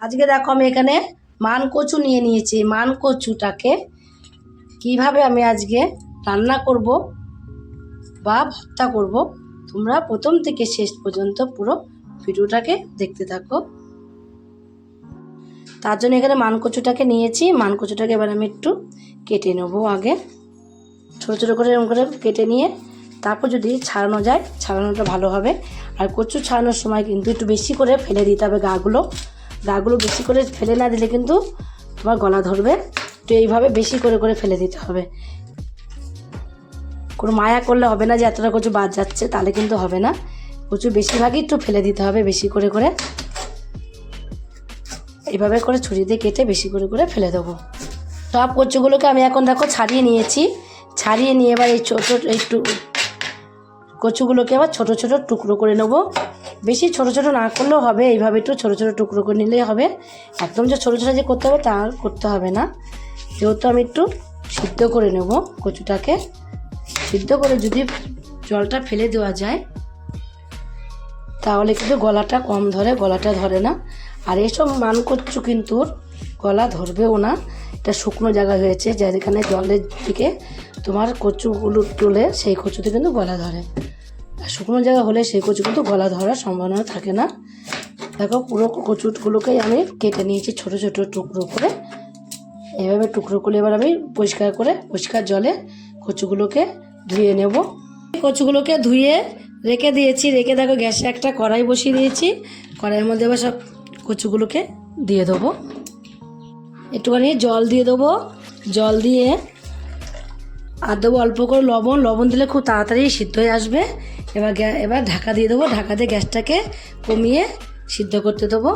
আজকে দেখো আমি এখানে মান কচু নিয়ে নিয়েছি। মান কচুটাকে কিভাবে আমি আজকে রান্না করব বা ভর্তা করব, তোমরা প্রথম থেকে শেষ পর্যন্ত পুরো ভিডিওটাকে দেখতে থাকো। তার জন্য এখানে মান কচুটাকে নিয়েছি। মান কচুটাকে এবার আমি একটু কেটে নেব। আগে ছোটো ছোটো করে এরকম করে কেটে নিয়ে তারপর যদি ছাড়ানো যায়, ছাড়ানোটা ভালো হবে। আর কচু ছাড়ানোর সময় কিন্তু একটু বেশি করে ফেলে দিতে হবে গাগুলো বেশি করে ফেলে না দিলে কিন্তু তোমার গলা ধরবে। তো এইভাবে বেশি করে করে ফেলে দিতে হবে। কোনো মায়া করলে হবে না যে এতটা কচু বাদ যাচ্ছে, তাহলে কিন্তু হবে না। কচু বেশিরভাগই একটু ফেলে দিতে হবে বেশি করে করে। এইভাবে করে ছুরি দিয়ে কেটে বেশি করে করে ফেলে দেবো। সব কচুগুলোকে আমি এখন দেখো ছাড়িয়ে নিয়েছি। ছাড়িয়ে নিয়ে এবার এই কচুগুলোকে আবার ছোটো ছোটো টুকরো করে নেব। বেশি ছোটো ছোটো না করলেও হবে, এইভাবে একটু ছোটো ছোটো টুকরো করে নিলেই হবে। একদম যে ছোটো ছোটো যে করতে হবে তা করতে হবে না। যেহেতু আমি একটু সিদ্ধ করে নেব কচুটাকে। সিদ্ধ করে যদি জলটা ফেলে দেওয়া যায় তাহলে কিন্তু গলাটা কম ধরে, গলাটা ধরে না। আর এইসব মান কচু কিন্তু গলা ধরবেও না। এটা শুকনো জায়গা হয়েছে, যেখানে জলের দিকে তোমার কচুগুলো তুলে সেই কচুতে কিন্তু গলা ধরে। আর শুকনো জায়গা হলে সেই কচু কিন্তু গলা ধরার সম্ভাবনা থাকে না। দেখো পুরো কচুগুলোকেই আমি কেটে নিয়েছি ছোটো ছোটো টুকরো করে। এইভাবে টুকরো করে এবার আমি পরিষ্কার জলে কচুগুলোকে ধুয়ে নেব। কচুগুলোকে ধুয়ে রেখে দিয়েছি। রেখে দেখো গ্যাসে একটা কড়াই বসিয়ে দিয়েছি। কড়াইয়ের মধ্যে এবার সব কচুগুলোকে দিয়ে দেবো। একটুখানি জল দিয়ে দেবো। জল দিয়ে আর দেবো অল্প করে লবণ দিলে খুব তাড়াতাড়ি সিদ্ধ হয়ে আসবে। এবার ঢাকা দিয়ে দেবো। ঢাকা দিয়ে গ্যাসটাকে কমিয়ে সিদ্ধ করতে দেবো।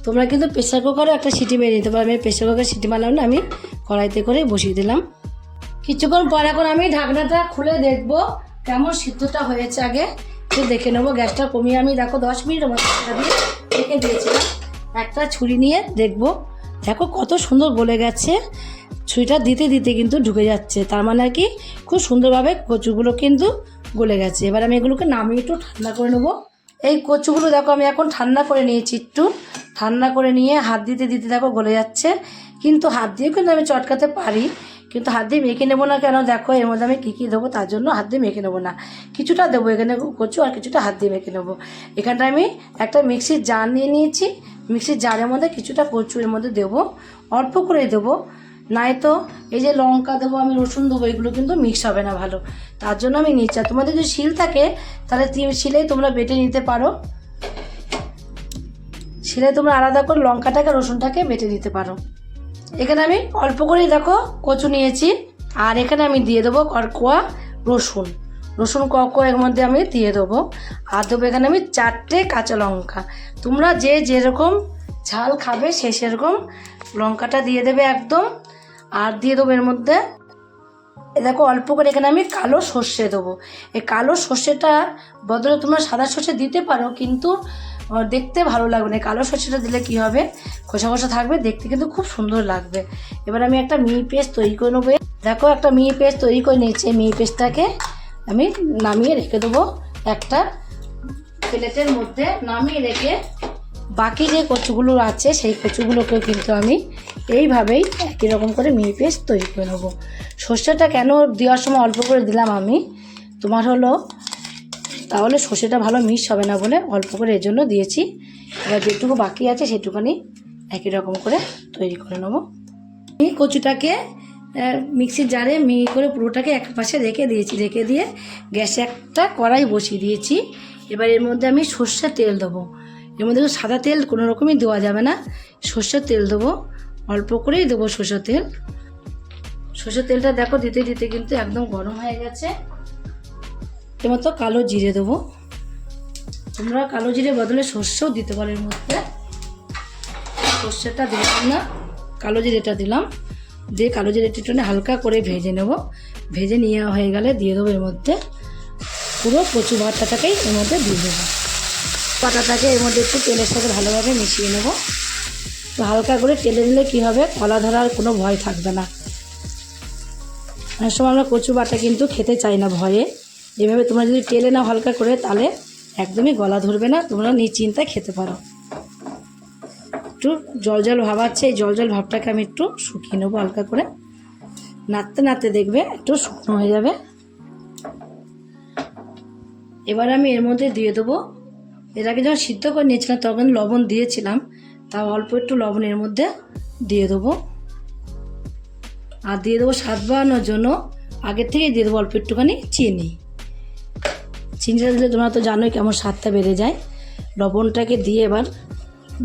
তোমরা কিন্তু প্রেসার কুকারে একটা সিটি মেরে নিতে পারো। আমি প্রেসার কুকারে সিটি মারলাম না, আমি কড়াইতে করে বসিয়ে দিলাম। কিছুক্ষণ পর এখন আমি ঢাকনাটা খুলে দেখবো কেমন সিদ্ধটা হয়েছে। আগে একটু দেখে নেবো। গ্যাসটা কমিয়ে আমি দেখো 10 মিনিট মতো দিয়ে রেখে দিয়েছিলাম। একটা ছুরি নিয়ে দেখবো। দেখো কত সুন্দর গলে গেছে। ছুরিটা দিতে দিতে কিন্তু ঢুকে যাচ্ছে, তার মানে আর কি খুব সুন্দরভাবে কচুগুলো কিন্তু গলে গেছে। এবার আমি এগুলোকে নামিয়ে একটু ঠান্ডা করে নেবো। এই কচুগুলো দেখো আমি এখন ঠান্ডা করে নিয়েছি। একটু ঠান্ডা করে নিয়ে হাত দিতে দিতে দেখো গলে যাচ্ছে। কিন্তু হাত দিয়েও কিন্তু আমি চটকাতে পারি, কিন্তু হাত দিয়ে মেখে নেবো না। কেন দেখো এর মধ্যে আমি কী দেবো, তার জন্য হাত দিয়ে মেখে নেবো না। কিছুটা দেবো এখানে কচু আর কিছুটা হাত দিয়ে মেখে নেবো। এখানটা আমি একটা মিক্সির জার নিয়ে নিয়েছি। মিক্সির জারের মধ্যে কিছুটা কচু এর মধ্যে দেবো, অল্প করে দেবো। নাই তো এই যে লঙ্কা দেবো, আমি রসুন দেবো, এগুলো কিন্তু মিক্স হবে না ভালো। তার জন্য আমি নিচ্ছি। আর তোমাদের যদি শিল থাকে তাহলে শিলেই তোমরা বেটে নিতে পারো। শিলে তোমরা আলাদা করে লঙ্কাটাকে রসুনটাকে বেটে নিতে পারো। এখানে আমি অল্প করেই দেখো কচু নিয়েছি। আর এখানে আমি দিয়ে দেবো কড়কোয়া রসুন কড়কোয়া এর মধ্যে আমি দিয়ে দেবো। আর দেবো এখানে আমি 4টে কাঁচা লঙ্কা। তোমরা যে যেরকম ঝাল খাবে সেরকম লঙ্কাটা দিয়ে দেবে একদম। আর দিয়ে দেবো এর মধ্যে দেখো অল্প করে এখানে আমি কালো সর্ষে দেবো। এই কালো সর্ষেটা বদলে তোমরা সাদা সর্ষে দিতে পারো, কিন্তু দেখতে ভালো লাগবে না। কালো সর্ষেটা দিলে কি হবে, খোসা খোসা থাকবে, দেখতে কিন্তু খুব সুন্দর লাগবে। এবার আমি একটা মিহি পেস্ট তৈরি করে নেবো। দেখো একটা মিহি পেস্ট তৈরি করে নিয়েছি। মিহি পেস্টটাকে আমি নামিয়ে রেখে দেবো একটা প্লেটের মধ্যে। নামিয়ে রেখে বাকি যে কচুগুলো আছে সেই কচুগুলোকেও কিন্তু আমি এইভাবেই একই রকম করে মিহি পেস্ট তৈরি করে নেবো। সর্ষেটা কেন দেওয়ার সময় অল্প করে দিলাম আমি, তোমার হলো তাহলে সর্ষেটা ভালো মিক্স হবে না বলে অল্প করে এর জন্য দিয়েছি। এবার যেটুকু বাকি আছে সেটুকুনি একই রকম করে তৈরি করে নেবো। আমি কচুটাকে মিক্সির জারে মিহি করে পুরোটাকে এক পাশে রেখে দিয়েছি। রেখে দিয়ে গ্যাসে একটা কড়াই বসিয়ে দিয়েছি। এবার এর মধ্যে আমি সর্ষের তেল দেবো। এর মধ্যে সাদা তেল কোনো রকমই দেওয়া যাবে না, সর্ষের তেল দেবো। অল্প করেই দেবো সর্ষের তেল। সর্ষের তেলটা দেখো দিতে দিতে কিন্তু একদম গরম হয়ে গেছে। এর মতো কালো জিরে দেবো। তোমরা কালো জিরে বদলে সর্ষেও দিতে পারো। এর মধ্যে সর্ষেটা দিলাম না, কালো জিরেটা দিলাম। দিয়ে কালো জিরেটা একটু হালকা করে ভেজে নেব। ভেজে নিয়ে হয়ে গেলে দিয়ে দেবো এর মধ্যে পুরো কচু বাটাটাকেই এর মধ্যে দিয়ে দেবো। বাটাটাকে এর মধ্যে একটু তেলের সাথে ভালোভাবে মিশিয়ে নেব। তো হালকা করে তেলে দিলে কী হবে, কলা ধরার কোনো ভয় থাকবে না। অনেক সময় আমরা কচু বাটা কিন্তু খেতে চাই না ভয়ে। এভাবে তোমরা যদি তেলে নাও হালকা করে, তাহলে একদমই গলা ধরবে না, তোমরা নিশ্চিন্তায় খেতে পারো। একটু জল জল ভাব আছে, এই জল জল ভাবটাকে আমি একটু শুকিয়ে নেবো হালকা করে। নাড়তে নাড়তে দেখবে একটু শুকনো হয়ে যাবে। এবার আমি এর মধ্যে দিয়ে দেবো, এর আগে যখন সিদ্ধ করে নিয়েছিলাম তখন লবণ দিয়েছিলাম, তাও অল্প একটু লবণ এর মধ্যে দিয়ে দেবো। আর দিয়ে দেবো স্বাদ বাড়ানোর জন্য আগের থেকেই দিয়ে দেবো অল্প একটুখানি চিনি। চিনিটা দিলে তোমরা তো জানোই কেমন স্বাদটা বেড়ে যায়। লবণটাকে দিয়ে এবার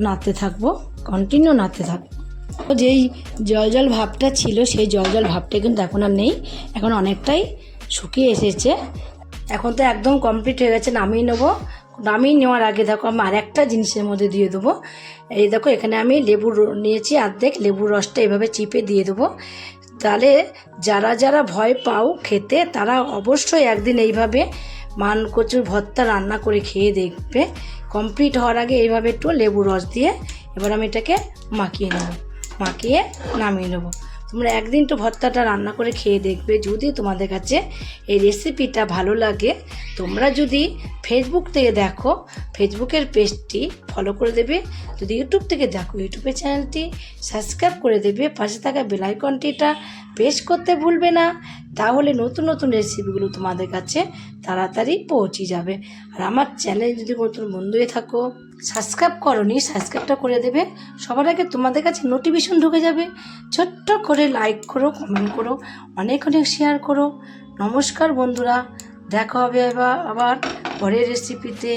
নাড়তে থাকবো, কন্টিনিউ নাড়তে থাকবো। যেই জল জল ভাবটা ছিল সেই জল জল ভাবটা কিন্তু এখন আর নেই, এখন অনেকটাই শুকিয়ে এসেছে। এখন তো একদম কমপ্লিট হয়ে গেছে, নামিয়ে নেবো। নামিয়ে নেওয়ার আগে দেখো আমি আরেকটা জিনিসের মধ্যে দিয়ে দেবো। এই দেখো এখানে আমি লেবুর নিয়েছি অর্ধেক, লেবুর রসটা এভাবে চিপে দিয়ে দেবো। তাহলে যারা যারা ভয় পাও খেতে তারা অবশ্যই একদিন এইভাবে মান কচুর ভর্তা রান্না করে খেয়ে দেখবে। কমপ্লিট হওয়ার আগে এইভাবে একটু লেবুর রস দিয়ে এবার আমি এটাকে মাখিয়ে নেব, মাখিয়ে নামিয়ে নেবো। তোমরা একদিন তো ভর্তাটা রান্না করে খেয়ে দেখবে। যদি তোমাদের কাছে এই রেসিপিটা ভালো লাগে, তোমরা যদি ফেসবুক থেকে দেখো ফেসবুকের পেজটি ফলো করে দেবে, যদি ইউটিউব থেকে দেখো ইউটিউবের চ্যানেলটি সাবস্ক্রাইব করে দেবে, পাশে থাকা বেল আইকনটিটা প্রেস করতে ভুলবে না। তাহলে নতুন নতুন রেসিপিগুলো তোমাদের কাছে তাড়াতাড়ি পৌঁছে যাবে। আর আমার চ্যানেল যদি নতুন বন্ধু হয়ে থাকো, সাবস্ক্রাইব করোনি, সাবস্ক্রাইবটা করে দেবে। সবার আগে তোমাদের কাছে নোটিফিকেশন ঢুকে যাবে। ছোট্ট করে লাইক করো, কমেন্ট করো, অনেক অনেক শেয়ার করো। নমস্কার বন্ধুরা, দেখা হবে আবার পরের রেসিপিতে।